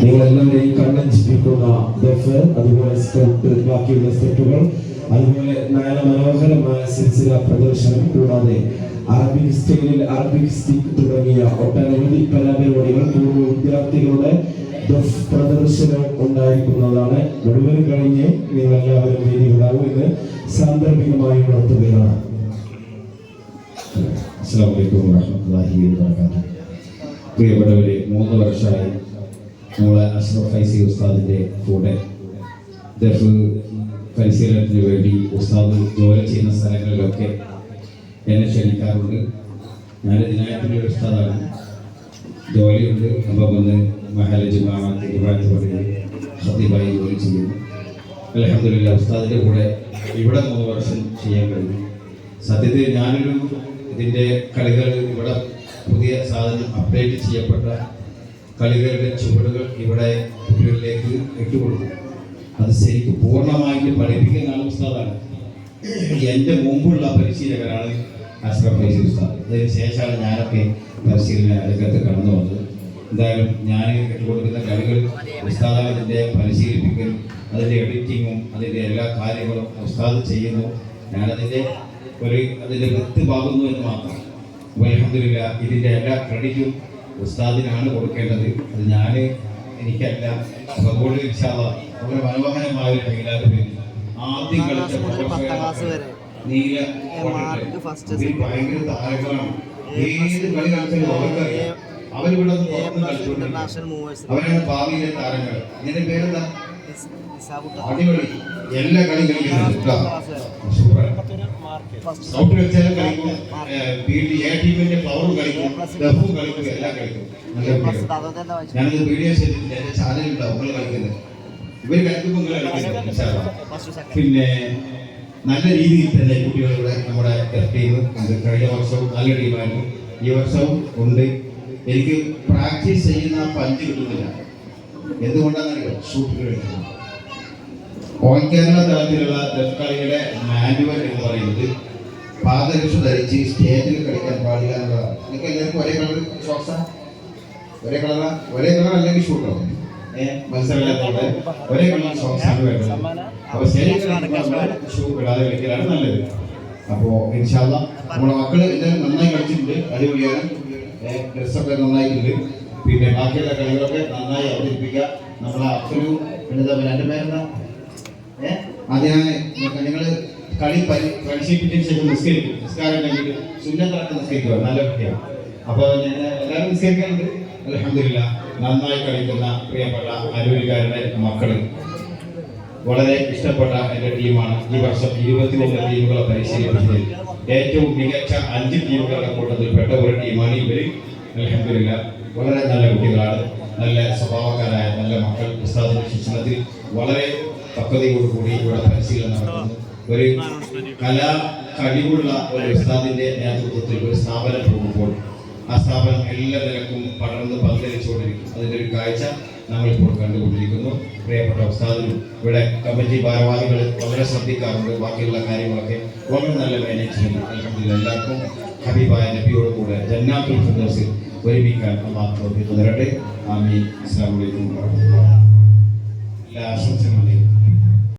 നിങ്ങളെല്ലാവരെയും കണ്ണഞ്ചിപ്പിക്കുന്ന ദഫ്, അതുപോലെ സ്കൗട്ട്, ബാക്കിയുള്ള സ്റ്റെപ്പുകൾ, അതുപോലെ മനോഹരമായ സിൽസില പ്രദർശനം, കൂടാതെ അറബിക് സ്റ്റൈലിൽ അറബിക് സ്റ്റിക്ക് തുടങ്ങിയ ഒട്ടനവധി കലാപരിപാടികൾ പൂർവ്വ വിദ്യാർത്ഥികളുടെ ദഫ് പ്രദർശനം ഉണ്ടായിരിക്കുന്നതാണ്. മുഴുവൻ കഴിഞ്ഞ് നിങ്ങളെല്ലാവരും വേദികളാവും എന്ന് സാന്ദർഭികമായി ഉണർത്തുകയാണ്. അസ്സലാമു അലൈക്കും വറഹ്മത്തുള്ളാഹി വബറകാതുഹു. പ്രിയപ്പെട്ടവരെ, 3 വർഷമായി നമ്മളെ അഷ്റഫ് ഫൈസി ഉസ്താദിന്റെ കൂടെ ദഫ് പരിശീലനത്തിന് വേണ്ടി ഉസ്താദ് ജോലി ചെയ്യുന്ന സ്ഥലങ്ങളിലൊക്കെ എന്നെ ക്ഷണിക്കാറുണ്ട്. ഞാൻ ഇതിനായിട്ടുള്ള ഒരു ഉസ്താദാണ്, ജോലിയുണ്ട്. അപ്പം ഒന്ന് മഹാലജ് ഖത്തീബായി ജോലി ചെയ്യുന്നു. അൽഹംദുലില്ലാഹ് ഉസ്താദിന്റെ കൂടെ ഇവിടെ 3 വർഷം ചെയ്യാൻ കഴിഞ്ഞു. സത്യത്തിൽ ഞാനൊരു ഇതിൻ്റെ കളികൾ ഇവിടെ പുതിയ സാധനം അപ്ഡേറ്റ് ചെയ്യപ്പെട്ട കളികളുടെ ചുവടുകൾ ഇവിടെ കുട്ടികളിലേക്ക് ഇട്ടുകൊടുക്കും. അത് ശരിക്കും പൂർണ്ണമായിട്ട് പഠിപ്പിക്കുന്ന ആൾ ഉസ്താദാണ്. എൻ്റെ മുമ്പുള്ള പരിശീലകനാണ് അഷ്റഫ് ഫൈസി ഉസ്താദ്. അതിന് ശേഷമാണ് ഞാനൊക്കെ പരിശീലന രംഗത്ത് കടന്നു വന്നത്. എന്തായാലും ഞാൻ ഇട്ടുകൊടുക്കുന്ന കളികൾ ഉസ്താദാണ് അതിൻ്റെ പരിശീലിപ്പിക്കൽ, അതിൻ്റെ എഡിറ്റിങ്ങും അതിൻ്റെ എല്ലാ കാര്യങ്ങളും ഉസ്താദ് ചെയ്യുന്നു. ഞാനതിൻ്റെ അതിൻ്റെ വൃത്തിയാകുന്നു എന്ന് മാത്രം. അൽഹംദുലില്ലാഹ് ഇതിൻ്റെ എല്ലാ ക്രെഡിറ്റും ഉസ്താദിനാണ് കൊടുക്കേണ്ടത്, അത് ഞാൻ എനിക്കല്ല. അതുകൊണ്ട് ഇൻഷാല്ലാഹ് വളരെ മനോഹരമായ ഒരു മൈലാട് പേര് ആദ്യം കളിച്ച നീല ഭയങ്കര താരങ്ങളാണ്. ഏത് കളി കളിച്ചാലും അവർക്കറിയാം. അവരിവിടെ അവരാണ് ഭാവിയിലെ താരങ്ങൾ. ഇതിന്റെ പേരെന്താ? അടിപൊളി. എല്ലാ കളി കളിക്കുന്നുണ്ട്. സൗത്ത് വെച്ചാലും കളിക്കും, എ ടീമിന്റെ പവറും കളിക്കും, ഡഫും കളിക്കും, എല്ലാം കളിക്കും. ഞാനത് വീഡിയോ ചെയ്തിട്ടുണ്ട്, എന്റെ ചാനലുണ്ടാവും. നിങ്ങൾ കളിക്കുന്നത് ഇവർ കളിക്കുമ്പോൾ നിങ്ങൾ കളിക്കുന്നത്. പിന്നെ നല്ല രീതിയിൽ തന്നെ കുട്ടികളുടെ നമ്മുടെ ടീം കഴിഞ്ഞ വർഷവും നല്ല ടീമായിരുന്നു, ഈ വർഷവും ഉണ്ട്. എനിക്ക് പ്രാക്ടീസ് ചെയ്യുന്ന പഞ്ച് കിട്ടുന്നില്ല. എന്തുകൊണ്ടാണെന്നറിയോ? ഷൂട്ട് കളിക്കുന്നത്. ഓൾ കേരള തലത്തിലുള്ള ദഫ് കളിയുടെ മാനുവൽ എന്ന് പറയുന്നത് പാദരക്ഷ ധരിച്ച് സ്റ്റേജിൽ കളിക്കാൻ പാടില്ല എന്നുള്ളതാണ്. നിങ്ങൾക്ക് എല്ലാവർക്കും ഒരേ കളർ ഷോക്സാ? ഒരേ കളറാ? ഒരേ കളർ അല്ലെങ്കിൽ ഷൂട്ടോ? മത്സരങ്ങളെ ഒരേ കളർ ഷോക്സാണ് വേണ്ടത്. അപ്പോൾ സ്റ്റേജിൽ ഷൂ ഇടാതെ കളിക്കലാണ് നല്ലത്. അപ്പോൾ ഇൻഷാല്ലാഹ് നമ്മുടെ മക്കൾ എല്ലാവരും നന്നായി കളിച്ചിട്ടുണ്ട്, അടിപൊളിയാണ്. ഡ്രസ്സൊക്കെ നന്നായിട്ടുണ്ട്. പിന്നെ ബാക്കിയുള്ള കളികളൊക്കെ നന്നായി അവതരിപ്പിക്കുക. നമ്മളെ അഫ്സലു എന്താ എൻ്റെ പേരെന്താ? അതിനാൽ നിങ്ങൾ കളി പരിശീലിപ്പിച്ചതിന് ശേഷം നിസ്കരിക്കും. നിസ്കാരം കഴിഞ്ഞിട്ട് സുന്നത്തടക്കം നിസ്കരിക്കുക. നല്ല കുട്ടിയാണ്. അപ്പോൾ ഞാൻ എല്ലാവരും നിസ്കരിക്കാറുണ്ട്. അൽഹംദുലില്ലാഹ് നന്നായി കളിക്കുന്ന പ്രിയപ്പെട്ട അരൂരുകാരുടെ മക്കൾ വളരെ ഇഷ്ടപ്പെട്ട എൻ്റെ ടീമാണ്. ഈ വർഷം 21 ടീമുകളെ പരിശീലിപ്പിച്ചതിൽ ഏറ്റവും മികച്ച 5 ടീമുകളുടെ കൂട്ടത്തിൽ പെട്ട ഒരു ടീമാണ് ഇവർ. അൽഹംദുലില്ലാഹ് വളരെ നല്ല കുട്ടികളാണ്, നല്ല സ്വഭാവക്കാരായ നല്ല മക്കൾ. ഉസ്താദിന്റെ ശിക്ഷണത്തിൽ വളരെ പക്വതയോടുകൂടി ഇവിടെ പരിശീലനം നടത്തുന്നു. ഒരു കലാ കഴിവുള്ള ഒരു ഉസ്താദിന്റെ നേതൃത്വത്തിൽ ഒരു സ്ഥാപനം പോകുമ്പോൾ ആ സ്ഥാപനം എല്ലാ നിലക്കും പടർന്ന് പന്തലിച്ചുകൊണ്ടിരിക്കും. അതിൻ്റെ ഒരു കാഴ്ച നമ്മളിപ്പോൾ കണ്ടുകൊണ്ടിരിക്കുന്നു. പ്രിയപ്പെട്ട ഉസ്താദിനും ഇവിടെ കമ്മിറ്റി ഭാരവാഹികൾ വളരെ ശ്രദ്ധിക്കാറുണ്ട്. ബാക്കിയുള്ള കാര്യങ്ങളൊക്കെ വളരെ നല്ല മാനേജ്മെന്റ്. അൽഹംദുലില്ലാഹ് എല്ലാവർക്കും ഹബീബായ നബിയോട് കൂടെ ജന്നാത്തുൽ ഫിർദൗസിൽ ഒരുമിക്കാൻ അല്ലാഹു തൗഫീഖ് തരട്ടെ. ആമീൻ. അസ്സലാമു അലൈക്കും വറഹ്മത്തുള്ളാഹി. എല്ലാ ആശംസകളും